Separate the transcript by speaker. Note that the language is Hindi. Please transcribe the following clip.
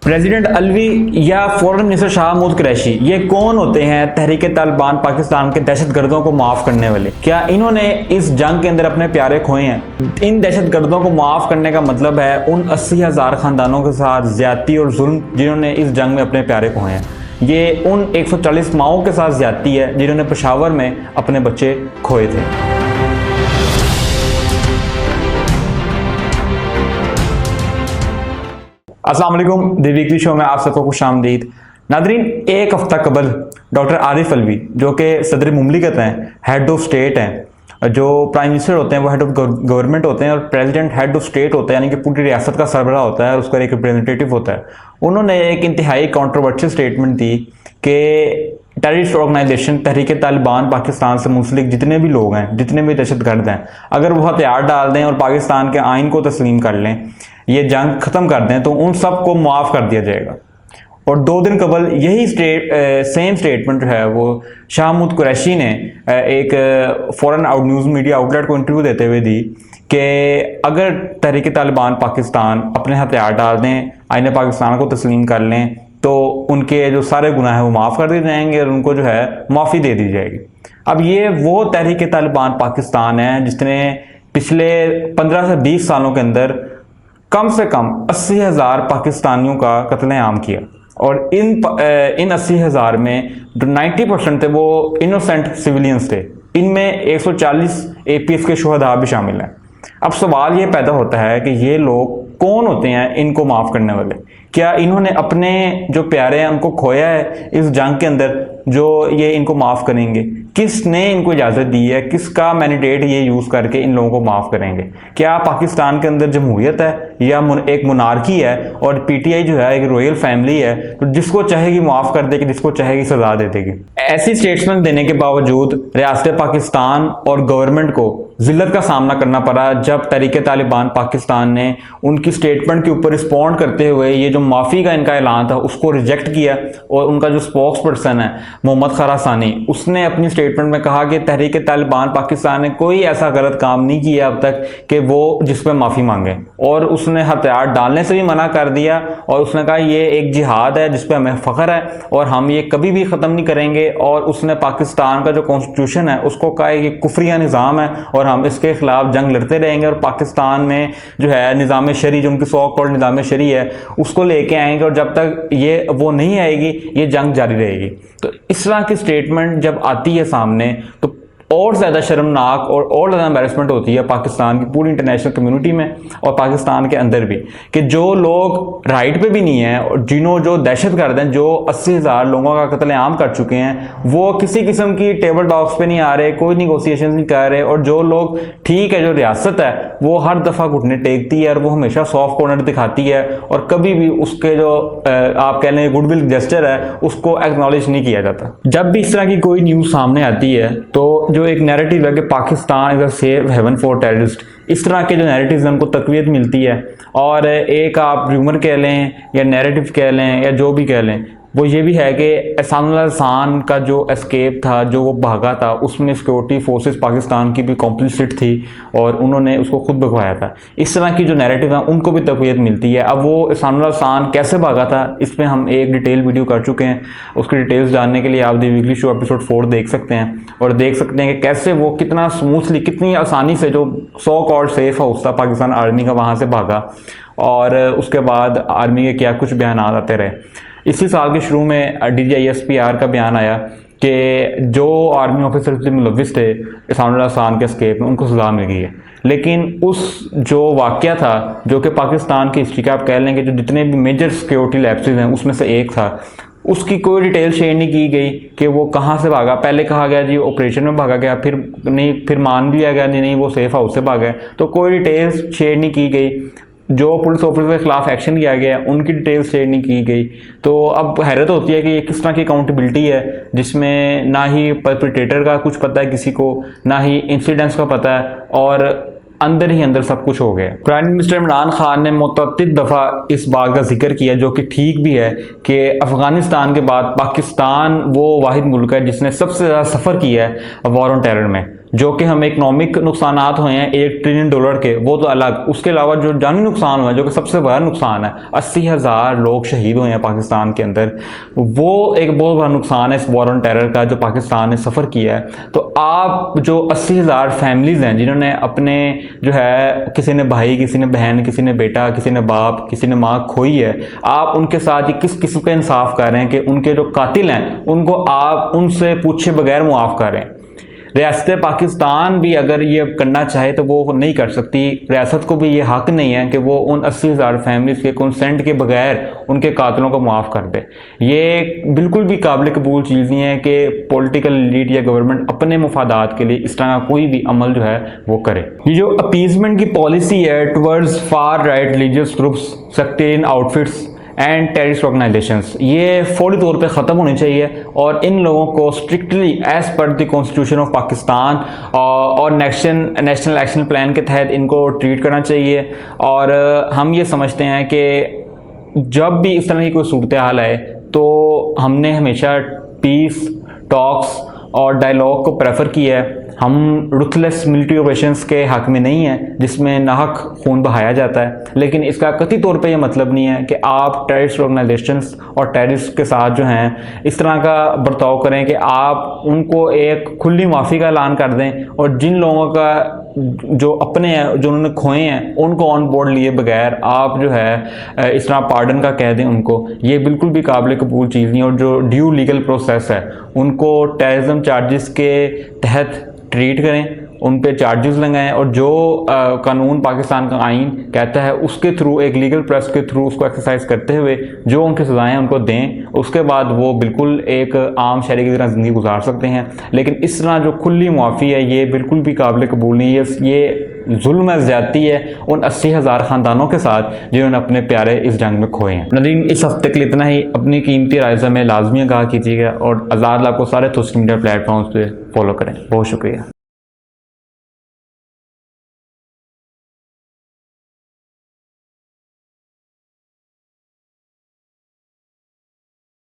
Speaker 1: प्रेसिडेंट अलवी या फॉरेन मिनिस्टर शाह महमूद कुरैशी ये कौन होते हैं तहरीक तालिबान पाकिस्तान के दहशतगर्दों को माफ करने वाले? क्या इन्होंने इस जंग के अंदर अपने प्यारे खोए हैं? इन दहशतगर्दों को माफ करने का मतलब है उन 80,000 खानदानों के साथ ज्यादती और जुल्म जिन्होंने इस जंग में अपने प्यारे खोए हैं। ये उन 140 माओं के साथ ज्यादती है जिन्होंने पेशावर में अपने बच्चे खोए थे। अस्सलाम वालेकुम, द वीकली शो में आप सबको खुशामदीद। नादरीन, एक हफ्ता कबल डॉक्टर आरिफ अलवी जो कि सदर मुमलिकत हैं, हेड ऑफ स्टेट हैं, जो प्राइम मिनिस्टर होते हैं वो हेड ऑफ गवर्नमेंट होते हैं और प्रेसिडेंट हेड ऑफ स्टेट होता है, यानी कि पूरी रियासत का सरबराह होता है और उसका एक रिप्रेजेंटेटिव होता है। उन्होंने एक इंतहाई कॉन्ट्रोवर्शियल स्टेटमेंट दी कि टेररिस्ट ऑर्गेनाइजेशन तहरीक तालिबान पाकिस्तान से मुंसलिक जितने भी लोग हैं, जितने भी दहशतगर्द हैं, अगर वो हथियार डाल दें और पाकिस्तान के आइन को तस्लीम कर लें, ये जंग ख़त्म कर दें, तो उन सब को मुआफ़ कर दिया जाएगा। और 2 दिन कबल यही सेम स्टेटमेंट जो है वो शाह महमूद कुरैशी ने एक फॉरेन न्यूज़ मीडिया आउटलेट को इंटरव्यू देते हुए दी कि अगर तहरीक तालिबान पाकिस्तान अपने हथियार डाल दें, आइन पाकिस्तान को तस्लीम कर लें, तो उनके जो सारे गुनाह हैं वो माफ़ कर दिए जाएंगे और उनको जो है माफ़ी दे दी जाएगी। अब ये वो तहरीक तालिबान पाकिस्तान है जिसने पिछले 15 से 20 सालों के अंदर कम से कम 80,000 पाकिस्तानियों का कत्लेआम किया और इन 80,000 में जो 90% थे वो इनोसेंट सिविलियंस थे। इनमें 140 APS के शुहदा भी शामिल हैं। अब सवाल ये पैदा होता है कि ये लोग कौन होते हैं इनको माफ़ करने वाले? क्या इन्होंने अपने जो प्यारे हैं उनको खोया है इस जंग के अंदर जो ये इनको माफ़ करेंगे? किसने इनको इजाज़त दी है? किसका मैंडेट ये यूज़ करके इन लोगों को माफ़ करेंगे? क्या पाकिस्तान के अंदर जमहूरियत है या एक मोनार्की है और PTI जो है एक रॉयल फैमिली है, तो जिसको चाहेगी माफ़ कर देगी, जिसको चाहेगी सजा दे देगी? ऐसी स्टेटमेंट देने के बावजूद रियासत पाकिस्तान और गवर्नमेंट को जिल्लत का सामना करना पड़ा जब तहरीक तालिबान पाकिस्तान ने उनकी स्टेटमेंट के ऊपर रिस्पॉन्ड करते हुए ये जो माफ़ी का इनका ऐलान था उसको रिजेक्ट किया। और उनका जो स्पोक्स पर्सन है मोहम्मद खरासानी, उसने अपनी स्टेटमेंट में कहा कि तहरीक तालिबान पाकिस्तान ने कोई ऐसा गलत काम नहीं किया अब तक कि वो जिस पर माफ़ी मांगे, और उसने हथियार डालने से भी मना कर दिया और उसने कहा ये एक जिहाद है जिस पर हमें फ़ख्र है और हम ये कभी भी ख़त्म नहीं करेंगे। और उसने पाकिस्तान का जो कॉन्स्टिट्यूशन है उसको कहा कि कुफरिया निज़ाम है और हम इसके खिलाफ जंग लड़ते रहेंगे और पाकिस्तान में जो है निज़ाम शरी, जो उनकी सो कॉल्ड निज़ाम शरी है, उसको लेके आएंगे और जब तक ये वो नहीं आएगी ये जंग जारी रहेगी। तो इस तरह की स्टेटमेंट जब आती है सामने तो और ज़्यादा शर्मनाक और ज़्यादा एम्बैरेसमेंट होती है पाकिस्तान की पूरी इंटरनेशनल कम्युनिटी में और पाकिस्तान के अंदर भी, कि जो लोग राइट पे भी नहीं है और जो दहशतगर्द हैं, जो 80,000 लोगों का कत्लेआम कर चुके हैं, वो किसी किस्म की टेबल टॉक्स पे नहीं आ रहे, कोई निगोसिएशन नहीं कर रहे। और जो लोग ठीक है, जो रियासत है वो हर दफ़ा घुटने टेकती है और वो हमेशा सॉफ्ट कॉर्नर दिखाती है और कभी भी उसके जो आप कह लें गुडविल जेस्चर है उसको एक्नॉलेज नहीं किया जाता। जब भी इस तरह की कोई न्यूज़ सामने आती है तो जो एक नैरेटिव है कि Pakistan is a safe haven for terrorist, इस तरह के जो नैरेटिव्स हैं उनको तकवीत मिलती है। और एक आप र्यूमर कह लें या नैरेटिव कह लें या जो भी कह लें, वो ये भी है कि एहसानुल्लाह खान का जो एस्केप था, जो वो भागा था, उसमें सिक्योरिटी फोर्सेस पाकिस्तान की भी कॉम्प्लिसिट थी और उन्होंने उसको खुद भगवाया था। इस तरह की जो नैरेटिव है उनको भी तकवीत मिलती है। अब वो एहसानुल्लाह खान कैसे भागा था इस पर हम एक डिटेल वीडियो कर चुके हैं। उसकी डिटेल्स जानने के लिए आप द वीकली शो एपिसोड 4 देख सकते हैं और देख सकते हैं कि कैसे वो कितना स्मूथली, कितनी आसानी से जो सो कॉल्ड सेफ हाउस था पाकिस्तान आर्मी का वहाँ से भागा और उसके बाद आर्मी के क्या कुछ बयान आते रहे। इसी साल के शुरू में DGISPR का बयान आया कि जो आर्मी ऑफिसर मुलविस थे एहसानुल्लाह खान के एस्केप में उनको सजा मिल गई है। लेकिन उस जो वाक़या था जो कि पाकिस्तान की हिस्ट्री का आप कह लेंगे जो जितने भी मेजर सिक्योरिटी लैप्सेस हैं उसमें से एक था, उसकी कोई डिटेल शेयर नहीं की गई कि वो कहाँ से भागा। पहले कहा गया जी ऑपरेशन में भागा गया, फिर नहीं, फिर मान लिया गया नहीं वो सेफ हाउस से भागा, तो कोई डिटेल्स शेयर नहीं की गई। जो पुलिस ऑफिसर के खिलाफ एक्शन किया गया उनकी डिटेल्स शेयर नहीं की गई। तो अब हैरत होती है कि ये किस तरह की अकाउंटेबिलिटी है जिसमें ना ही परपेट्रेटर का कुछ पता है किसी को, ना ही इंसिडेंट्स का पता है और अंदर ही अंदर सब कुछ हो गया। प्राइम मिनिस्टर इमरान खान ने मुतअद्दिद दफ़ा इस बात का जिक्र किया, जो कि ठीक भी है, कि अफ़गानिस्तान के बाद पाकिस्तान वो वाहिद मुल्क है जिसने सबसे ज़्यादा सफ़र किया है वॉर ऑन टेरर में। जो कि हमें इकनॉमिक नुकसान हुए हैं $1 ट्रिलियन के, वो तो अलग, उसके अलावा जो जानी नुकसान हुआ है जो कि सबसे बड़ा नुकसान है, 80,000 लोग शहीद हुए हैं पाकिस्तान के अंदर, वो एक बहुत बड़ा नुकसान है इस वॉर ऑन टेरर का जो पाकिस्तान ने सफ़र किया है। तो आप जो 80,000 फैमिलीज़ हैं जिन्होंने अपने जो है, किसी ने भाई, किसी ने बहन, किसी ने बेटा, किसी ने बाप, किसी ने माँ खोई है, आप उनके साथ ये किस किस्म का इंसाफ कर रहे हैं कि उनके जो कातिल हैं उनको आप उनसे पूछे बगैर मुआफ़ कर रहे हैं। रियासत पाकिस्तान भी अगर ये करना चाहे तो वो नहीं कर सकती, रियासत को भी ये हक नहीं है कि वो उन 80,000 फैमिलीज़ के कंसेंट के बगैर उनके कातिलों को माफ़ कर दे। ये बिल्कुल भी काबिल कबूल चीज़ नहीं है कि पॉलिटिकल लीड या गवर्नमेंट अपने मफादात के लिए इस तरह का कोई भी अमल जो है वो करे। ये जो अपीजमेंट की पॉलिसी है towards far right religious groups, sectarian outfits and terrorist organisations, ये फौरी तौर पे ख़त्म होनी चाहिए और इन लोगों को strictly as per the constitution of Pakistan और नेशनल एक्शन प्लान के तहत इनको ट्रीट करना चाहिए। और हम ये समझते हैं कि जब भी इस तरह की कोई सूरत हाल आए तो हमने हमेशा पीस टॉक्स और डायलॉग को प्रेफर किया है। हम रुथलेस मिलिट्री ऑपरेशंस के हक में नहीं हैं जिसमें नाहक खून बहाया जाता है, लेकिन इसका कतई तौर पे ये मतलब नहीं है कि आप टेररिस्ट ऑर्गेनाइजेशंस और टेररिस्ट के साथ जो हैं इस तरह का बर्ताव करें कि आप उनको एक खुली माफ़ी का ऐलान कर दें और जिन लोगों का जो अपने हैं, जो उन्होंने खोए हैं, उनको ऑन बोर्ड लिए बगैर आप जो है इस तरह पार्डन का कह दें उनको, ये बिल्कुल भी काबिल कबूल चीज़ नहीं। और जो ड्यू लीगल प्रोसेस है उनको टेररिज्म चार्जेस के तहत ट्रीट करें, उन पे चार्जेस लगाएं और जो कानून पाकिस्तान का आइन कहता है उसके थ्रू, एक लीगल प्रोसेस के थ्रू उसको एक्सरसाइज करते हुए जो उनकी सज़ाएं उनको दें। उसके बाद वो बिल्कुल एक आम शहरी की तरह ज़िंदगी गुजार सकते हैं। लेकिन इस तरह जो खुली मुआफ़ी है ये बिल्कुल भी काबिल कबूल नहीं है। ये जुल्म है, ज़्यादती है उन 80,000 ख़ानदानों के साथ जिन्होंने अपने प्यारे इस जंग में खोए हैं। नाज़रीन, इस हफ्ते के लिए इतना ही। अपनी कीमती राय में लाजमी आगाह कीजिएगा और आज़ाद लाभ को सारे सोशल मीडिया प्लेटफॉर्म्स पे फॉलो करें। बहुत शुक्रिया।